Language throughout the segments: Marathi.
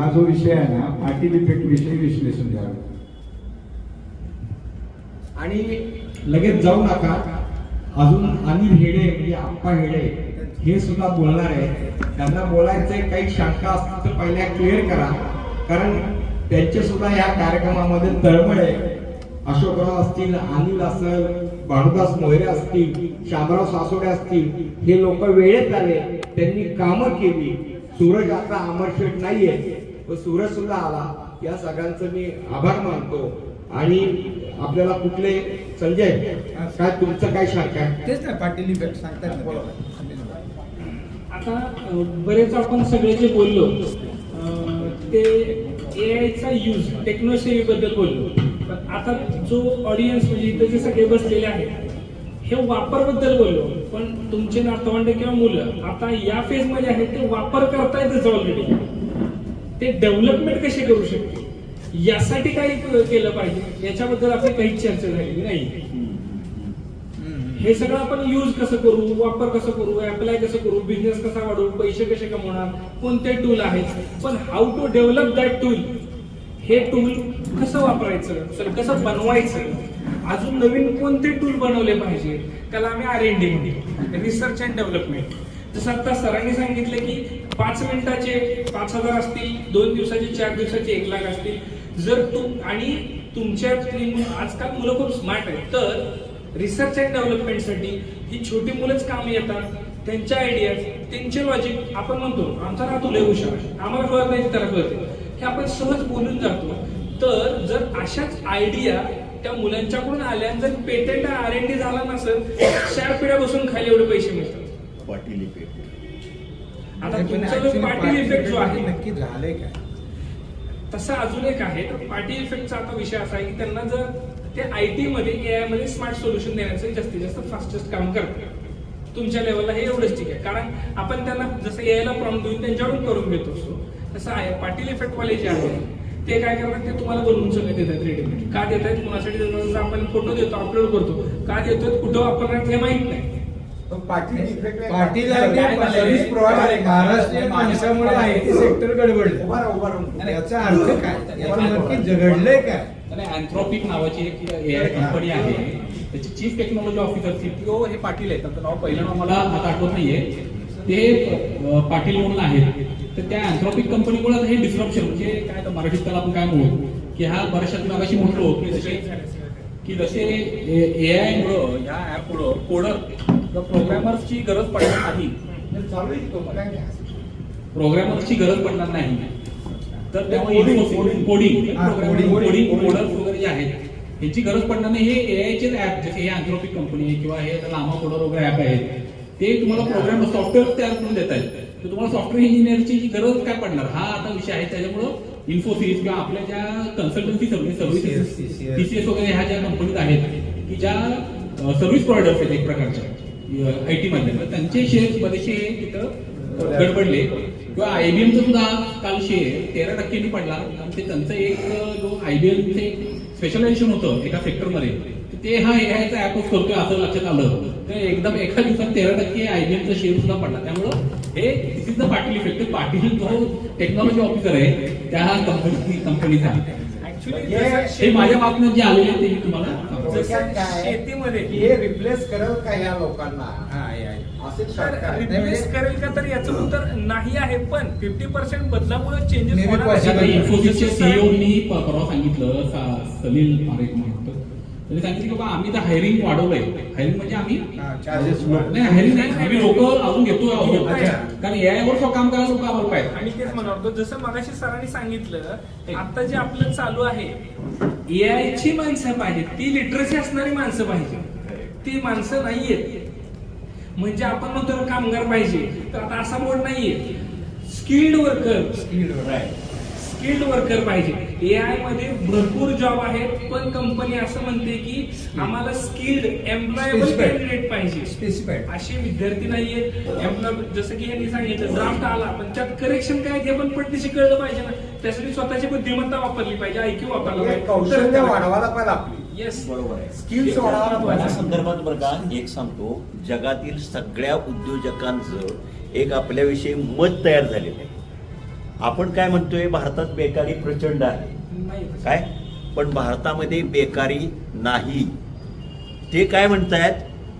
हा जो विषय आहे ना, पाटील इफेक्ट विषयी विश्लेषण द्यावं. आणि लगेच जाऊ नका, अजून अनिल हेडे म्हणजे आप्पा हेडे हे सुद्धा बोलणार आहे. त्यांना बोलायचे काही शंका असतील तर पहिल्या क्लिअर करा, कारण त्यांचे सुद्धा या कार्यक्रमामध्ये तळमळ आहे. अशोकराव असतील, अनिल असेल, भानुदास मोहरे असतील, शामराव सासोडे असतील, हे लोक वेळेत आले, त्यांनी कामं केली. सूरज आता अमरशेठ नाहीये, पण सूरज सुद्धा आला. या सगळ्यांचं मी आभार मानतो. आणि आपल्याला कुठले संजय काय तुमचं काय शंका आहे? तेच ना पाटील इफेक्ट सांगतात. आता बरेच आपण सगळे जे बोललो ते एआयचा यूज टेक्नोसेव्हीबद्दल बोललो, पण आता जो ऑडियन्स म्हणजे इथे जे सगळे बसलेले आहेत हे वापरबद्दल बोललो. पण तुमचे नातवंड किंवा मुलं आता या फेजमध्ये आहेत, ते वापर करतायतच ऑलरेडी. ते डेव्हलपमेंट कसे करू शकते यासाठी काही केलं पाहिजे, याच्याबद्दल आपली काहीच चर्चा झालेली नाही. हे सगळं आपण यूज कसं करू, वापर कसं करू, अप्लाय कसं करू, बिझनेस कसा वाढवू, पैसे कसे कमवणार, कोणते टूल आहेत, पण how to develop that tool, हे टूल कसं वापरायचं, कसं बनवायचं, अजून नवीन कोणते टूल बनवले पाहिजे, त्याला आम्ही R&D म्हणतो, रिसर्च अँड डेव्हलपमेंट. जसं आता सरांनी सांगितलं की 5 मिनिटाचे 5,000 असतील, 2 दिवसाचे 4 दिवसाचे 1 लाख असतील. जर आणि तुमच्यातली आजकाल मुलं खूप स्मार्ट आहेत, तर रिसर्च अँड डेव्हलपमेंटसाठी ही छोटी मुलंच कामी येतात. त्यांच्या आयडियाज, त्यांचे लॉजिक, आपण म्हणतो आमचा राहतो लय हुशार, आम्हाला कळत नाही त्याला कळते, हे आपण सहज बोलून जातो. तर जर अशाच आयडिया त्या मुलांच्याकडून आल्या, जर पेटंट R&D झाला नसेल, 4 पिढ्या बसून खाली एवढे पैसे मिळतात. पाटील इफेक्ट. आता तुमचा जो पाटील इफेक्ट जो आहे नक्की झाले काय, तसा अजून एक आहे. तर पाटील इफेक्टचा आता विषय असा आहे की त्यांना जर ते IT मध्ये AI मध्ये स्मार्ट सोल्युशन देण्याचं जास्तीत जास्त फास्टेस्ट काम करतात तुमच्या लेवलला, हे एवढंच ठीक आहे. कारण आपण त्यांना जसं AI ला प्रॉम्प्ट देऊन त्यांच्याकडून करून घेतो असतो, तसं आहे पाटील इफेक्ट वाले जे आहेत ते काय करतात, ते तुम्हाला बनवून सगळं देतात रेडीमेड. का देत आहेत, कुणासाठी देतात, जसं आपण फोटो देतो, अपलोड करतो, का देतोय, कुठं वापरणार हे माहित नाही. पाटील सर्व्हिस प्रोव्हायडर महाराष्ट्रीयन माणसामुळे IT सेक्टर गडबडलं. याचा अर्थ काय, याचं नक्की जगडलंय काय? अँथ्रोपिक नावाची एक AI कंपनी आहे, त्याचे चीफ टेक्नॉलॉजी ऑफिसर CTO हे पाटील आहेत. त्यांचं नाव पहिलं नाव मला आता आठवत नाहीये, ते पाटील म्हणून आहेत. तर त्या अँथ्रोपिक कंपनीमुळे हे डिस्ट्रप्शन म्हणजे काय, तर मराठीत त्याला आपण काय म्हणू की हा बऱ्याचशा मागाशी म्हटलो की जसे AI मुळे या ऍप मुळे कोडर प्रोग्रामर्सची गरज पडणार नाही, प्रोग्रामर्सची गरज पडणार नाही. तर त्यामुळे कोडिंग कोडर्स वगैरे जे आहेत यांची गरज पडणार नाही. हे AIचे ऍप जसे हे अँथ्रोपिक कंपनी किंवा हे लामा कोडर वगैरे ऍप आहेत, ते तुम्हाला प्रोग्राम सॉफ्टवेअर तयार करून देत आहेत. तर तुम्हाला सॉफ्टवेअर इंजिनिअरची गरज काय पडणार, हा आता विषय आहे. त्याच्यामुळं इन्फोसिस किंवा आपल्या ज्या कन्सल्टन्सी सर्व्हिसेस TCS वगैरे ह्या ज्या कंपनीज आहेत की ज्या सर्व्हिस प्रोव्हायडर्स आहेत एक प्रकारच्या IT मध्ये, तर त्यांचे शेअर्स बरेचसे तिथं गडबडले. किंवा IBMचं सुद्धा काल शेअर 13% पडला. आणि ते त्यांचं एक जो IBMचे स्पेशलायझेशन होतं एका सेक्टरमध्ये, ते हा AIचा ऍपच करतोय असं लक्षात आलं. तर एकदम एका दिवसात 13% IBMचा शेअर सुद्धा पडला. त्यामुळं हे this is the Patil effect. Patil जो टेक्नॉलॉजी ऑफिसर आहे त्या कंपनीचा हे माझ्या बातम्यात जे आलेले ते मी तुम्हाला शेतीमध्ये हे रिप्लेस करेल का या लोकांना, रिप्लेस करेल का, तर याचं उत्तर नाही आहे. पण 50% बदलामुळे चेंजेस इन्फोसिसचे CEOनी परवा सांगितलं, सलील पारेख म्हणून, त्यांनी सांगितलं की बाबा आम्ही तर हायरिंग वाढवलंय. हायरिंग म्हणजे आम्ही नाही, हायरिंग नाही, आम्ही लोक अजून घेतोय, कारण AI वर काम करायला लोक आम्हाला पाहिजे. आणि तेच म्हणतो, जसं मगाशी सरांनी सांगितलं, आता जे आपलं चालू आहे AI ची माणसं पाहिजे, ती लिटरसी असणारी माणसं पाहिजे, ती माणसं नाहीयेत. म्हणजे आपण म्हणतो कामगार पाहिजे, तर आता असा बोर्ड नाहीये, स्किल्ड वर्कर पाहिजे. AI मध्ये भरपूर जॉब आहेत, पण कंपनी असं म्हणते की आम्हाला स्किल्ड एम्प्लॉयबल कॅन्डिडेट पाहिजे. स्पेसिफाईड असे विद्यार्थी नाहीयेत. जसं की यांनी सांगितलं ड्राफ्ट आला, पण त्यात करेक्शन काय हे पण पटदिशी कळलं पाहिजे ना. त्यासाठी स्वतःची बुद्धिमत्ता वापरली पाहिजे, IQ वापरला पाहिजे, कौशल्य वाढवायला पाहिजे आपली. येस, बरोबर आहे. स्किल्स वाढवायला या पाहिजे. संदर्भात बरं का एक सांगतो, जगातील सगळ्या उद्योजकांचं एक आपल्याविषयी मत तयार झालेलं आहे. आपण काय म्हणतोय भारतात बेकारी प्रचंड आहे काय, पण भारतामध्ये बेकारी नाही. ते काय म्हणतायत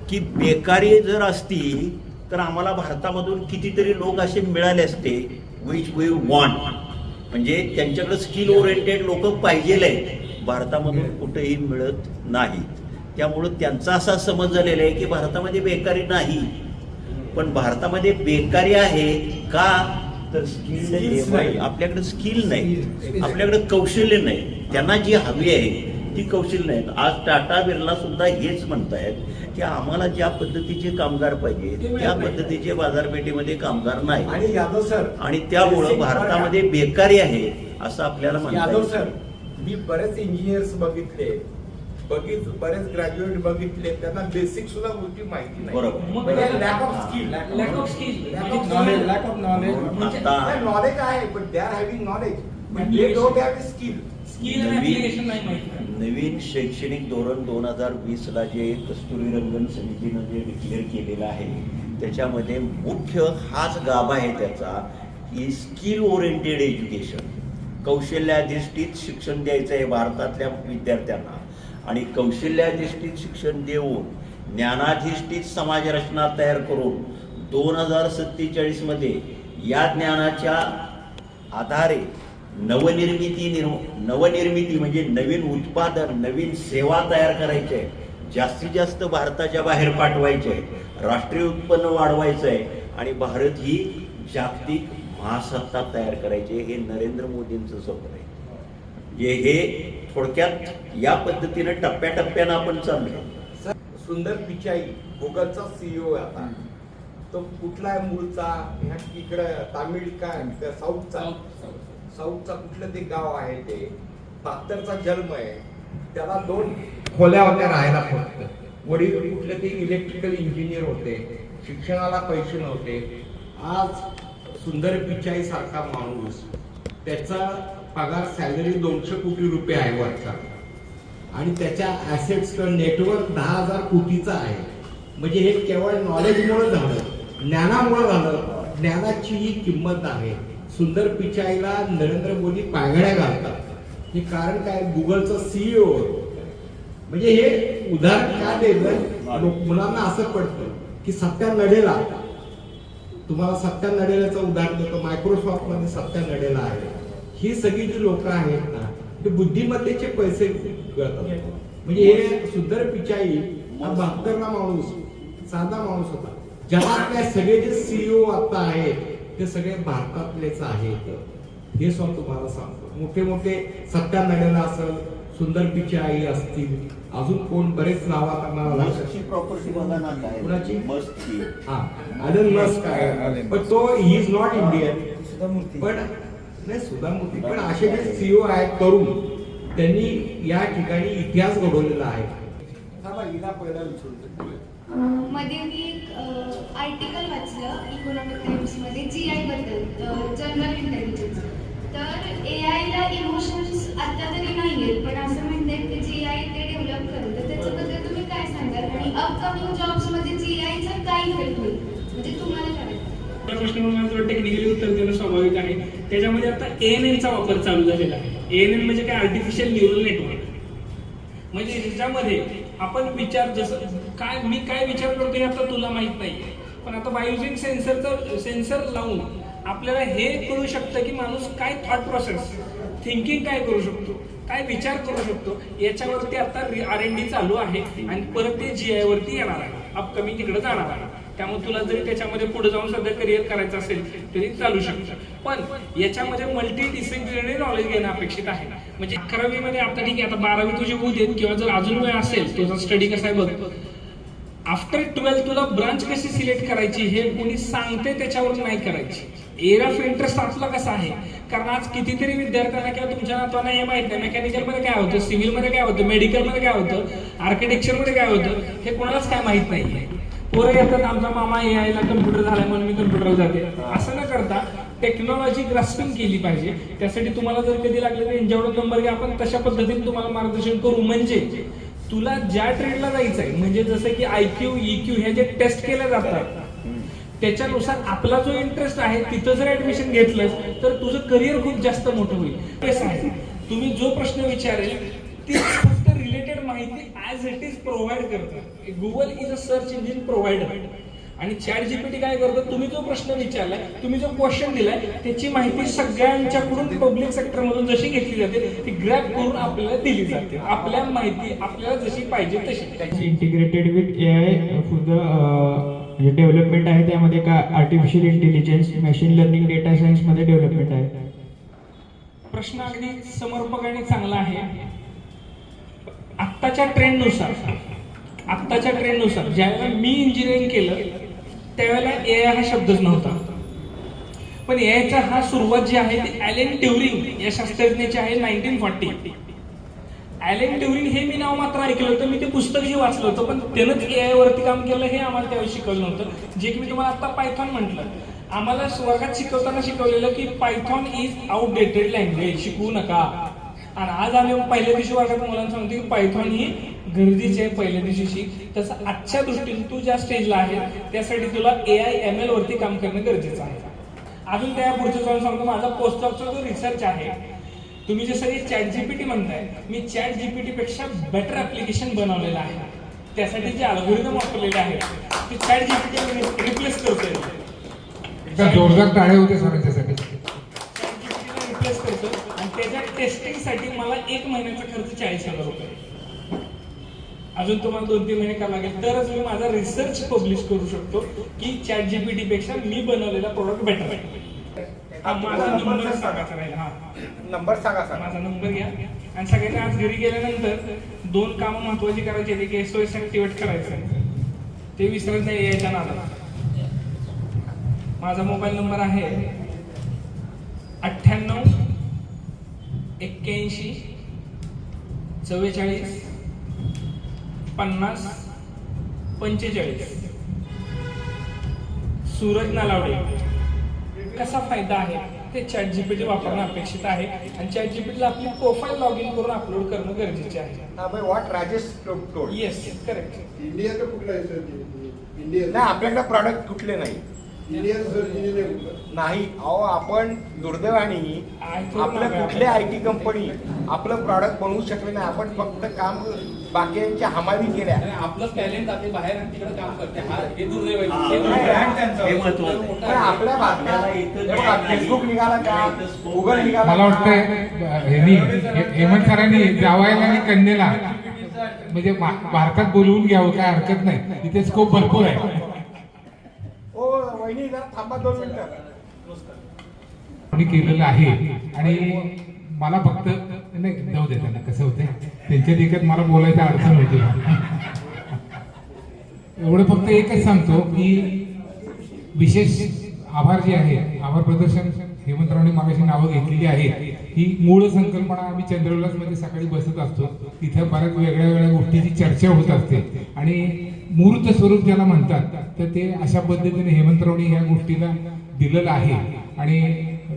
की बेकारी जर असती तर आम्हाला भारतामधून कितीतरी लोक असे मिळाले असते विच वी वॉन्ट, म्हणजे त्यांच्याकडे स्किल ओरिएंटेड लोक पाहिजेल आहेत, भारतामधून कुठेही मिळत नाही. त्यामुळं त्यांचा असा समज झालेला आहे की भारतामध्ये बेकारी नाही, पण भारतामध्ये बेकारी आहे का तर स्किल नाही. आपल्याकडे स्किल नाही, आपल्याकडे कौशल्य नाही. त्यांना जी हवी आहे ती कौशल्य नाहीत. आज टाटा बिर्ला सुद्धा हेच म्हणतायत की आम्हाला ज्या पद्धतीचे कामगार पाहिजे त्या पद्धतीचे बाजारपेठेमध्ये कामगार नाही, आणि यादव सर, आणि त्यामुळं भारतामध्ये बेकारी आहे असं आपल्याला म्हणता यादव येईल. सर, मी बरेच इंजिनियर्स बघितले, बरेच ग्रॅज्युएट बघितले, त्यांना बेसिक सुद्धा गोष्टी माहिती नाही. बरोबर. Lack of skill, lack of skill, knowledge, lack of knowledge. आता नॉलेज आहे पण दे आर हॅव्हिंग नॉलेज, पण they don't have skill. Skill आणि ऍप्लिकेशन नाही माहिती. नवीन शैक्षणिक धोरण 2020ला जे कस्तुरीरंगन समितीनं जे डिक्लेअर केलेलं आहे त्याच्यामध्ये मुख्य हाच गाभा आहे त्याचा की स्किल ओरिएंटेड एज्युकेशन, कौशल्याधिष्ठित शिक्षण द्यायचं आहे भारतातल्या विद्यार्थ्यांना. आणि कौशल्याधिष्ठित शिक्षण देऊन ज्ञानाधिष्ठित समाजरचना तयार करून 2047 या ज्ञानाच्या आधारे नवनिर्मिती म्हणजे नवीन उत्पादन, नवीन सेवा तयार करायचे आहे, जास्तीत जास्त भारताच्या बाहेर पाठवायचे आहे, राष्ट्रीय उत्पन्न वाढवायचं आहे आणि भारत ही जागतिक महासत्ता तयार करायची. हे नरेंद्र मोदींचं स्वप्न आहे. हे थोडक्यात या पद्धतीने टप्प्याटप्प्यानं आपण चाललोय. सुंदर पिचाई गुगलचा सीईओ आता, तो कुठला आहे मूळचा, ह्या इकडं तामिळ काय साऊथचा कुठलं ते गाव आहे, ते 72चा जन्म आहे. त्याला 2 खोल्या होत्या राहायला फक्त. वडील कुठले ते इलेक्ट्रिकल इंजिनियर होते, शिक्षणाला पैसे नव्हते. आज सुंदर पिचाई सारखा माणूस, त्याचा पगार सॅलरी 200 कोटी रुपये आहे वर्षा, आणि त्याच्या ऍसेट्सचं नेटवर्क 10,000 कोटीचं आहे. म्हणजे हे केवळ नॉलेजमुळे झालं, ज्ञानामुळे झालं. ज्ञानाची ही किंमत आहे. सुंदर पिचाईला नरेंद्र मोदी पायघड्या घालतात. हे कारण काय, गुगलचा सीईओ. म्हणजे हे उदाहरण काय देतं, मुलांना असं पडतं की सत्या नडेला, तुम्हाला सत्या नडेलाचं उदाहरण देतो. मायक्रोसॉफ्ट मध्ये सत्या नडेला आहे. ही सगळी जी लोक आहेत ना, ते बुद्धिमत्तेचे पैसे गळतात. म्हणजे हे सुंदर पिचाई हा 72ला माणूस, साधा माणूस होता. जगातले सगळे जे सीईओ आता आहेत ते सगळे भारतातलेच आहेत. हे स्वतः तुम्हाला सांगतो. मोठे मोठे सत्या नडेला असेल, सुंदर पिचाई असतील, अजून कोण बरेच नावात आम्हाला प्रॉपर्टी बघा ना काय कुणाची? मस्ती. हा, अलन मस्क आहे, पण तो ही इज नॉट इंडियन. पण नाही सुधामूर्ती, पण असे जे सीईओ आहेत तरुण, त्यांनी या ठिकाणी इतिहास घडवलेला आहे. पहिला विचारतो, मध्ये मी एक आर्टिकल वाचलं इकॉनॉमिक टाइम्स मध्ये GI बद्दल, जनरल इंटेलिजन्स. तर AI ला इमोशन्स आता तरी नाही आहेत, पण असं म्हणतात की GI ते डेव्हलप करेल. तर त्याच्याबद्दल तुम्ही काय सांगाल, आणि अपकमिंग जॉब्स मध्ये GI चा काय इफेक्ट होईल, म्हणजे तुम्हाला काय वाटतं? प्रश्न टेक्निकली उत्तर देणं स्वाभाविक आहे. त्याच्यामध्ये आता ANN चा वापर चालू झालेला आहे. ANN म्हणजे काय, आर्टिफिशियल न्यूरल नेटवर्क. म्हणजे ह्याच्यामध्ये आपण विचार, जसं काय मी काय विचार करतो हे आता तुला माहित नाही, पण आता बायोजिंग सेन्सर लावून आपल्याला हे कळू शकतं की माणूस काय थॉट प्रोसेस, थिंकिंग काय करू शकतो, काय विचार करू शकतो. याच्यावरती आता R&D चालू आहे आणि परत ते GI वरती येणार आहे, अपकमिंग तिकडे जाणार आहे. त्यामुळे तुला जरी त्याच्यामध्ये पुढे जाऊन सध्या करिअर करायचं असेल तरी चालू शकतं. पण याच्यामध्ये मल्टी डिसिप्लिनरी नॉलेज घेणं अपेक्षित आहे. म्हणजे 11वी मध्ये आता ठीक आहे, आता 12वी तुझी होऊ देत, किंवा जर अजून वेळ असेल, तुझा स्टडी कसा आहे बघ. आफ्टर 12 तुला ब्रांच कशी सिलेक्ट करायची हे कोणी सांगते त्याच्यावर नाही करायची. एरिया ऑफ इंटरेस्ट आपला कसा आहे, कारण आज कितीतरी विद्यार्थ्यांना किंवा तुमच्या नातवांना हे माहित नाही मेकॅनिकल मध्ये काय होतं, सिव्हिल मध्ये काय होतं, मेडिकल मध्ये काय होतं, आर्किटेक्चर मध्ये काय होतं, हे कोणालाच काय माहित नाहीये. पोरं येतात, आमचा मामा यायला कम्प्युटर झालाय म्हणून मी कम्प्युटरवर जाते. असं न करता टेक्नॉलॉजी ग्रास्पिंग केली पाहिजे. त्यासाठी तुम्हाला जर कधी लागले तर जेवढा नंबर घ्या, आपण तशा पद्धतीने तुम्हाला मार्गदर्शन करू. म्हणजे तुला ज्या ट्रेडला जायचं आहे, म्हणजे जसं की IQ EQ ह्या जे टेस्ट केल्या जातात त्याच्यानुसार आपला जो इंटरेस्ट आहे तिथं जर ऍडमिशन घेतलं तर तुझं करिअर खूप जास्त मोठं होईल. तेच आहे, तुम्ही जो प्रश्न विचारेल ती फक्त रिलेटेड माहिती ऍज इट इज प्रोव्हाइड करतं. Google is a search engine provider आणि चॅट जीपीटी काय करतं, तुम्ही जो प्रश्न विचारलाय, तुम्ही जो क्वेश्चन दिलाय त्याची माहिती सगळ्यांच्याकडून पब्लिक सेक्टर मधून जशी घेतली जाते ती ग्रॅब करून आपल्याला दिली जाते. आपल्या माहिती आपल्याला जशी पाहिजे तशी. Integrated with AI for the development आहे, त्यामध्ये का artificial intelligence, machine learning, data science मध्ये डेव्हलपमेंट आहे. प्रश्न अगदी समर्पक आणि चांगला आहे. आत्ताच्या ट्रेंडनुसार ज्यावेळेला मी इंजिनिअरिंग केलं त्यावेळेला AI हा शब्दच नव्हता. पण एआयचा हा सुरुवात जी आहे ती ॲलन ट्युरिंग या शास्त्रज्ञाची आहे 1940. ॲलन ट्युरिंग हे मी नाव मात्र ऐकलं होतं, मी ते पुस्तक जे वाचलं होतं, पण त्यानंच AI वरती काम केलं हे आम्हाला त्यावेळी शिकवलं नव्हतं. जे की मी तुम्हाला आता पायथॉन म्हटलं, आम्हाला वर्गात शिकवताना शिकवलेलं की पायथॉन इज आउटडेटेड लँग्वेज, शिकवू नका. आणि आज आम्ही पहिल्या दिवशी वर्गात मुलांना सांगतो की पायथॉन ही गरजेची आहे पहिल्या दिवशी शिक. तसं आजच्या दृष्टीने तू ज्या स्टेजला आहे त्यासाठी तुला AI ML वरती काम करणं गरजेचं आहे. अजून त्या पुढचं जाऊन सांगतो, माझा पोस्टडॉकचा जो रिसर्च आहे, तुम्ही जे सगळे चॅट जीपीटी म्हणताय, मी चॅट जीपीटी पेक्षा बेटर ऍप्लिकेशन बनवलेलं आहे. त्यासाठी जे अल्गोरिदम वापरलेले आहे ते चॅट जीपीटी रिप्लेस करतोय. जोरदार टाळे होते सर त्याच्यासाठी. रिप्लेस करतो आणि त्याच्या टेस्टिंगसाठी मला 1 महिन्याचा खर्च 40,000 रुपये. अजून तुम्हाला 2-3 महिने का लागेल तरच मी माझा रिसर्च पब्लिश करू शकतो की चॅट जीपीटी पेक्षा मी बनवलेला प्रोडक्ट बेटर आहे. माझा नंबर सांगायचा राहील. हा नंबर सांगा सर. माझा नंबर घ्या. आणि सगळ्यांनी आज घरी गेल्यानंतर 2 कामं महत्वाची करायची होती की SOS ऍक्टिव्हेट करायचं, ते विसरत नाही यायच्या नादाला. माझा मोबाईल नंबर आहे 98 81 44 50 45. सूरज नालावडे. कसा फायदा आहे ते चॅट जीपीटी वापरणं अपेक्षित आहे आणि चॅट जीपीटीला आपली प्रोफाईल लॉग इन करून अपलोड करणं गरजेचे आहे. What Rajesh told. Yes correct. इंडियाचं कुठलं आहे सर? इंडिया नाही, आपल्याकडे प्रॉडक्ट कुठले नाही. इंडियन सर इंजिनियर कुठलं नाही. अहो, आपण दुर्दैवाने आपल्या कुठल्या IT कंपनी आपलं प्रॉडक्ट बनवू शकले नाही. आपण फक्त काम बाकीच्या हमाली केल्या. आपलं टॅलेंट आपले बाहेर तिकडे काम करते, हा हे दुर्दैव आहे. हे महत्वाचं पण आपल्या भारतात फेसबुक निघाला का, गुगल निघाला. मला वाटतं हेमंत सरांनी जावायला आणि कन्येला म्हणजे भारतात बोलवून घ्यावं, काय हरकत नाही, तिथे स्कोप भरपूर आहे. ओ वहिनी जरा थांबा 2 मिनिटं. केलेलं आहे आणि मला फक्त नाही जाऊ दे, त्यांना कसं होतंय त्यांच्या देखत मला बोलायचं अडचण होते. एवढं फक्त एकच सांगतो की विशेष आभार जे आहे, आभार प्रदर्शन हेमंतरावने मागाशी नावं घेतलेली आहे. ही मूळ संकल्पना आम्ही चंद्रविलासमध्ये सकाळी बसत असतो, तिथे बऱ्याच वेगळ्या वेगळ्या गोष्टीची चर्चा होत असते आणि मूर्त स्वरूप ज्याला म्हणतात तर ते अशा पद्धतीने हेमंतरावने या गोष्टीला दिलेलं आहे. आणि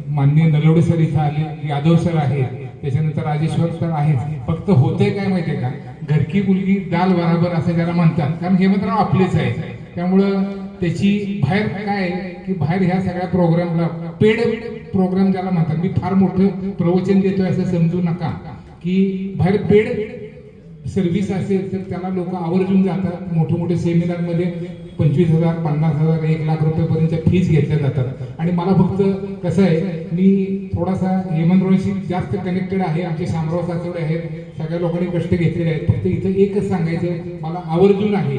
माननीय नलवडे सर इथं आले, यादव सर आहे, त्याच्यानंतर राजेश्वर सर आहे. फक्त होतंय काय माहितीये का, घरकी मुलगी दाल बराबर असं ज्याला म्हणतात, कारण हेमंतराव आपलेच आहे. त्यामुळं त्याची बाहेर काय की बाहेर ह्या सगळ्या प्रोग्रामला पेड प्रोग्राम ज्याला म्हणतात, मी फार मोठं प्रवचन देतोय असं समजू नका की बाहेर पेड सर्व्हिस असेल तर त्याला लोक आवर्जून जातात. मोठे सेमिनार मध्ये 25,000 50,000 1 लाख रुपयापर्यंतच्या फीज घेतल्या जातात. आणि मला फक्त कसं आहे, मी थोडासा हेमंतरावशी जास्त कनेक्टेड आहे, आमचे शामराव सासवडे आहेत, सगळ्या लोकांनी कष्ट घेतलेले आहेत. फक्त इथं एकच सांगायचं मला आवर्जून आहे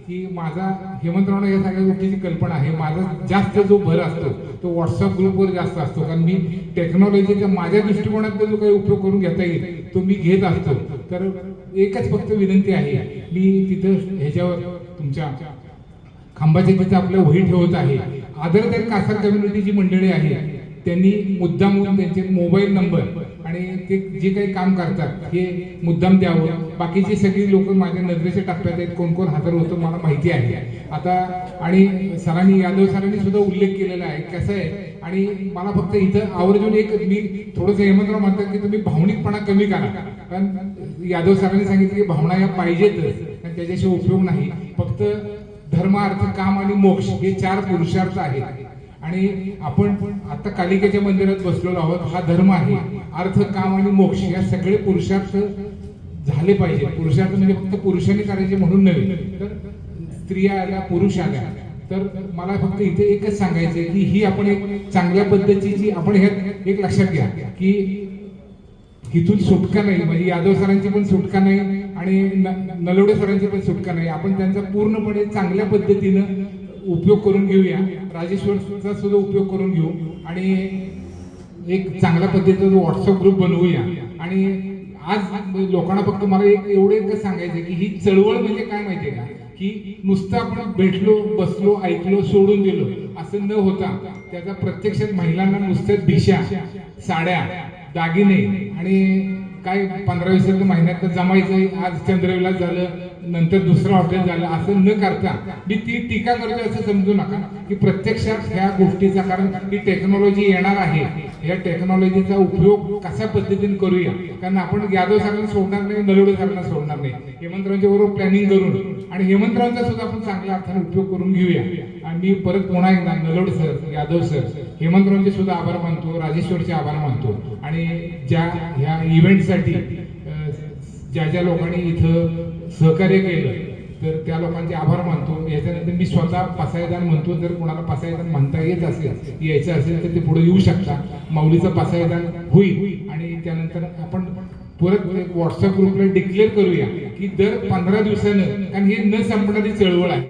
की माझा हेमंतरावने या सगळ्या गोष्टीची कल्पना आहे. माझा जास्त जो भर असतो तो व्हॉट्सअप ग्रुपवर जास्त असतो, कारण मी टेक्नॉलॉजीचा माझ्या दृष्टिकोनातला जो काही उपयोग करून घेता येईल तो मी घेत असतो. तर एकच फक्त विनंती आहे, मी तिथं ह्याच्यावर तुमच्या खांबाच्या तिथं आपल्या वही ठेवत आहे. आदर कासार कम्युनिटी जी मंडळी आहे त्यांनी मुद्दाम त्यांचे मोबाईल नंबर आणि ते जे काही काम करतात हे मुद्दाम द्यावं. बाकीची सगळी लोक माझ्या नजरेच्या टप्प्यात आहेत, कोण कोण हजर होतं मला माहिती आहे आता. आणि सरांनी, यादव सरांनी सुद्धा उल्लेख केलेला आहे कसं आहे. आणि मला फक्त इथं आवर्जून एक मी थोडंसं हेमंतराव म्हणतात की तुम्ही भावनिकपणा कमी करा, कारण यादव सरांनी सांगितलं की भावना या पाहिजेतच, त्याच्याशिवाय उपयोग नाही. फक्त धर्म अर्थ काम आणि मोक्ष हे 4 पुरुषार्थ आहेत आणि आपण आता कालिकेच्या मंदिरात बसलेलो आहोत. हा धर्म आहे, अर्थ काम आणि मोक्ष या सगळे पुरुषार्थ झाले पाहिजे. पुरुषार्थ म्हणजे फक्त पुरुषांनी करायचे म्हणून नव्हे, तर स्त्रिया आल्या, पुरुष आल्या. तर मला फक्त इथे एकच सांगायचंय की ही आपण एक चांगल्या पद्धतीची आपण ह्यात एक लक्षात घ्या की इथून सुटका नाही, म्हणजे यादव सरांची पण सुटका नाही आणि नलवडे सरांची पण सुटका नाही. आपण त्यांचा पूर्णपणे चांगल्या पद्धतीनं उपयोग करून घेऊया, राजेश्वरचा सुद्धा उपयोग करून घेऊ आणि एक चांगल्या पद्धतीचा व्हॉट्सअप ग्रुप बनवूया. आणि आज लोकांना फक्त मला एकच सांगायचं की ही चळवळ म्हणजे काय माहितीये का, की नुसतं आपण भेटलो, बसलो, ऐकलो, सोडून दिलो असं न होता त्याचा प्रत्यक्षात महिलांना नुसतं दिशा, साड्या, दागिने आणि काय 15-20 महिन्यात जमायचं, आज चंद्रविलास झालं, नंतर दुसरं हॉटेल झालं असं न करता मी ती टीका करतोय असं समजू नका की प्रत्यक्षात ह्या गोष्टीचा, कारण ही टेक्नॉलॉजी येणार आहे, या टेक्नॉलॉजीचा उपयोग कशा पद्धतीने करूया. कारण आपण यादव सरांना सोडणार नाही, नलवडे सरांना सोडणार नाही, हेमंतरावांच्या बरोबर प्लॅनिंग करून आणि हेमंतरावांचा सुद्धा आपण चांगल्या अर्थाने उपयोग करून घेऊया. आणि मी परत पुन्हा एकदा नलवडे सर, यादव सर, हेमंतरावांचे सुद्धा आभार मानतो, राजेश्वरचे आभार मानतो आणि ह्या इव्हेंटसाठी ज्या लोकांनी इथं सहकार्य केलं तर त्या लोकांचे आभार मानतो. याच्यानंतर मी स्वतः पसायदान म्हणतो, जर कोणाला पसायदान म्हणता येत असेल, यायचं असेल तर ते पुढे येऊ शकता. माऊलीचं पसायदान होईल आणि त्यानंतर आपण परत एक व्हॉट्सअप ग्रुपला डिक्लेअर करूया की दर 15 दिवसानं, कारण ही न संपणारी चळवळ आहे.